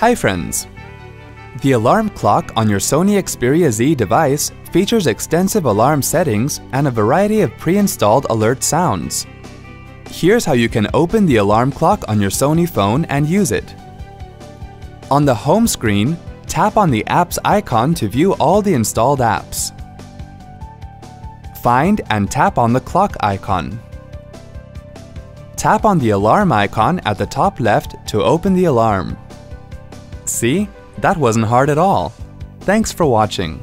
Hi friends! The alarm clock on your Sony Xperia Z device features extensive alarm settings and a variety of pre-installed alert sounds. Here's how you can open the alarm clock on your Sony phone and use it. On the home screen, tap on the apps icon to view all the installed apps. Find and tap on the clock icon. Tap on the alarm icon at the top left to open the alarm. See? That wasn't hard at all. Thanks for watching.